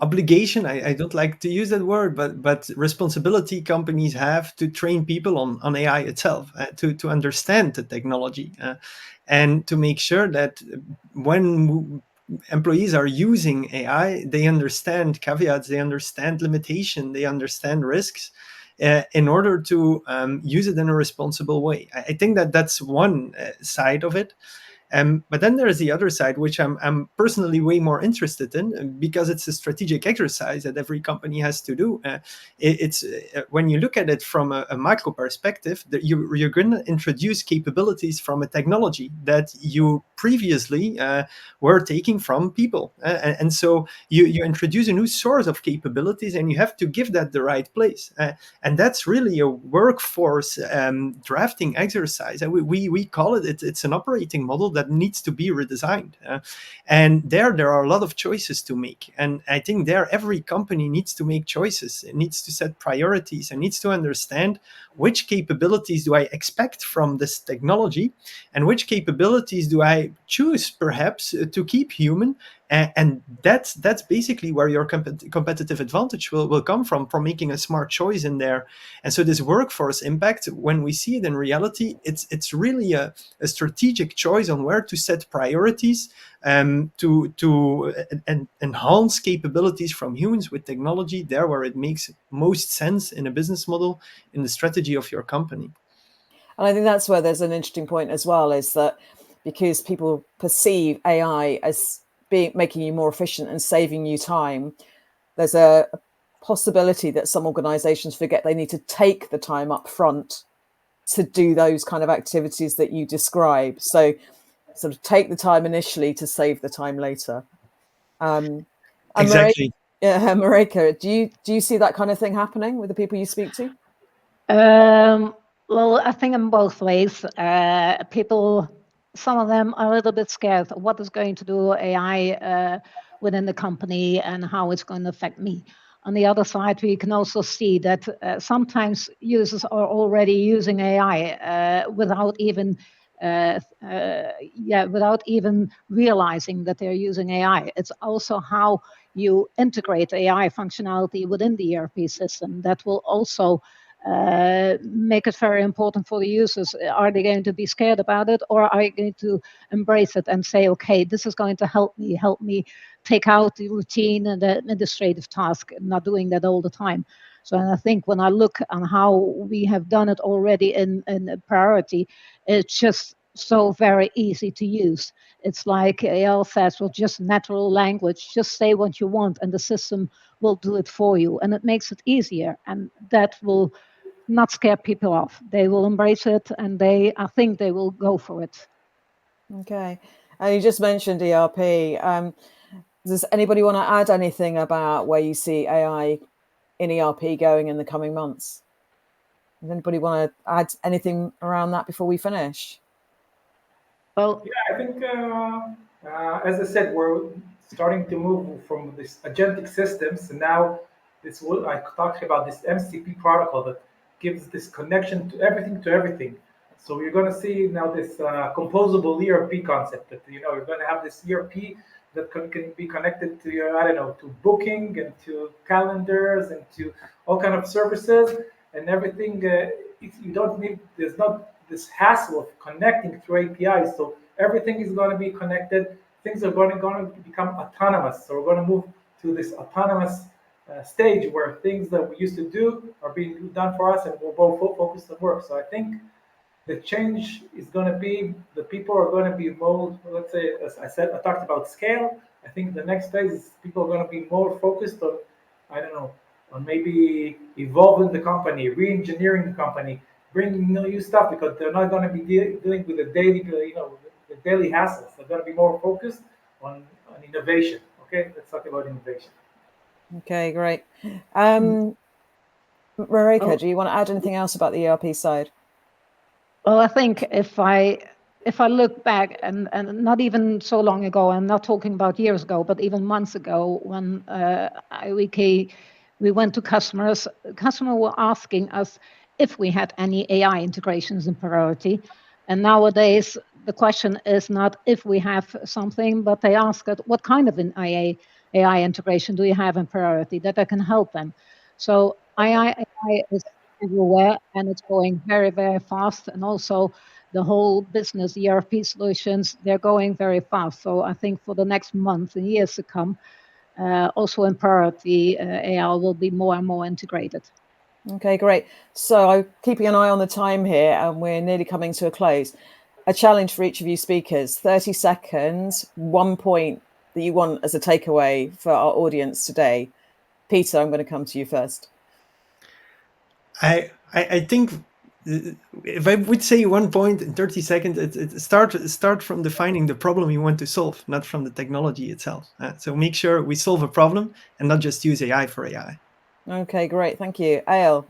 obligation. I don't like to use that word, but responsibility companies have to train people on AI itself, to understand the technology, and to make sure that when employees are using AI, they understand caveats, they understand limitation, they understand risks, in order to use it in a responsible way. I think that's one side of it. But then there is the other side, which I'm personally way more interested in, because it's a strategic exercise that every company has to do. It's when you look at it from a macro perspective, that you're going to introduce capabilities from a technology that you previously were taking from people, and so you introduce a new source of capabilities, and you have to give that the right place, and that's really a workforce drafting exercise. And we call it, it's an operating model that needs to be redesigned. And there are a lot of choices to make. And I think every company needs to make choices. It needs to set priorities and needs to understand which capabilities do I expect from this technology, and which capabilities do I choose perhaps to keep human. And that's basically where your competitive advantage will come from making a smart choice in there. And so this workforce impact, when we see it in reality, it's really a strategic choice on where to set priorities, to enhance capabilities from humans with technology there where it makes most sense in a business model, in the strategy of your company. And I think that's where there's an interesting point as well, is that because people perceive AI as making you more efficient and saving you time, there's a possibility that some organizations forget they need to take the time up front to do those kind of activities that you describe. So sort of take the time initially to save the time later. Exactly. Marika, do you see that kind of thing happening with the people you speak to? Well, I think in both ways. People, some of them are a little bit scared of what is going to do AI within the company and how it's going to affect me. On the other side, we can also see that sometimes users are already using AI without even without even realizing that they're using AI. It's also how you integrate AI functionality within the ERP system that will also make it very important for the users. Are they going to be scared about it, or are you going to embrace it and say, okay, this is going to help me take out the routine and the administrative task, not doing that all the time. So and I think when I look on how we have done it already in Priority, it's just so very easy to use. It's like AL says, well, just natural language, just say what you want and the system will do it for you. And it makes it easier. And that will not scare people off. They will embrace it, and I think they will go for it. Okay. And you just mentioned ERP. Does anybody want to add anything about where you see AI in ERP going in the coming months? Does anybody want to add anything around that before we finish? Well, yeah, I think, as I said, we're starting to move from this agentic systems, and now this. I talked about this MCP protocol that gives this connection to everything. So you're going to see now this composable ERP concept that you're going to have this ERP that can be connected to your to booking and to calendars and to all kind of services and everything. You don't need. There's not this hassle of connecting through APIs. So everything is going to be connected. Things are going to become autonomous. So we're going to move to this autonomous stage where things that we used to do are being done for us, and we're both focused on work. So I think the change is going to be the people are going to be more, let's say, as I said, I talked about scale. I think the next phase is people are going to be more focused on, on maybe evolving the company, re-engineering the company, bringing new stuff, because they're not going to be dealing with the daily, the daily hassles. They're going to be more focused on innovation. Okay, let's talk about innovation. Okay, great. Marika, do you want to add anything else about the ERP side? Well, I think if I look back and not even so long ago, I'm not talking about years ago, but even months ago, when we went to customers were asking us if we had any AI integrations in Priority. And nowadays, the question is not if we have something, but they ask it, what kind of an AI integration do you have in Priority that I can help them? So AI is everywhere, and it's going very, very fast. And also the whole business ERP solutions, they're going very fast. So I think for the next month and years to come, also in Priority, AI will be more and more integrated. Okay, great. So I'm keeping an eye on the time here, and we're nearly coming to a close. A challenge for each of you speakers, 30 seconds, 1 point that you want as a takeaway for our audience today. Peter, I'm going to come to you first. I think if I would say 1 point in 30 seconds, it start from defining the problem you want to solve, not from the technology itself. So make sure we solve a problem and not just use AI for AI. Okay, great. Thank you. Ael,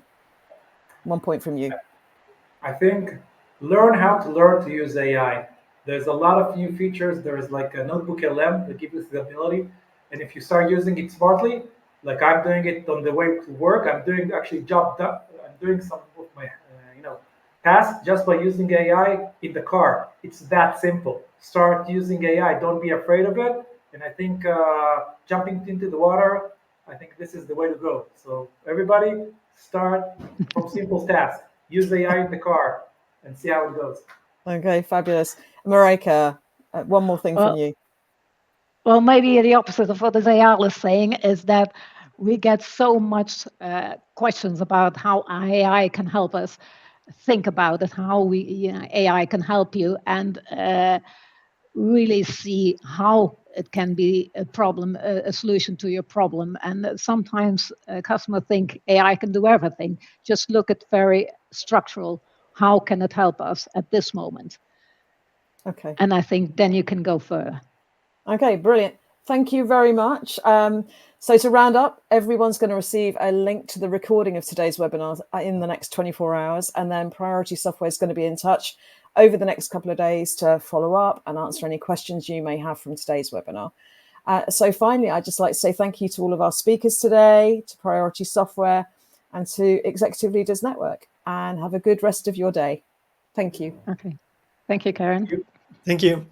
1 point from you. I think learn how to learn to use AI. There's a lot of new features. There's like a notebook LM that gives us the ability. And if you start using it smartly, like I'm doing it on the way to work, I'm doing actually I'm doing some of my tasks just by using AI in the car. It's that simple. Start using AI. Don't be afraid of it. And I think jumping into the water, I think this is the way to go. So everybody, start from simple tasks. Use AI in the car and see how it goes. Okay, fabulous. Marika, one more thing from you. Well, maybe the opposite of what Ayal is saying is that we get so much questions about how AI can help us think about it, how AI can help you, and really see how it can be a solution to your problem. And sometimes customers think AI can do everything. Just look at very structural. How can it help us at this moment? Okay. And I think then you can go further. Okay, brilliant. Thank you very much. So to round up, everyone's going to receive a link to the recording of today's webinar in the next 24 hours. And then Priority Software is going to be in touch over the next couple of days to follow up and answer any questions you may have from today's webinar. So finally, I'd just like to say thank you to all of our speakers today, to Priority Software, and to Executive Leaders Network. And have a good rest of your day. Thank you. Okay. Thank you, Karen. Thank you.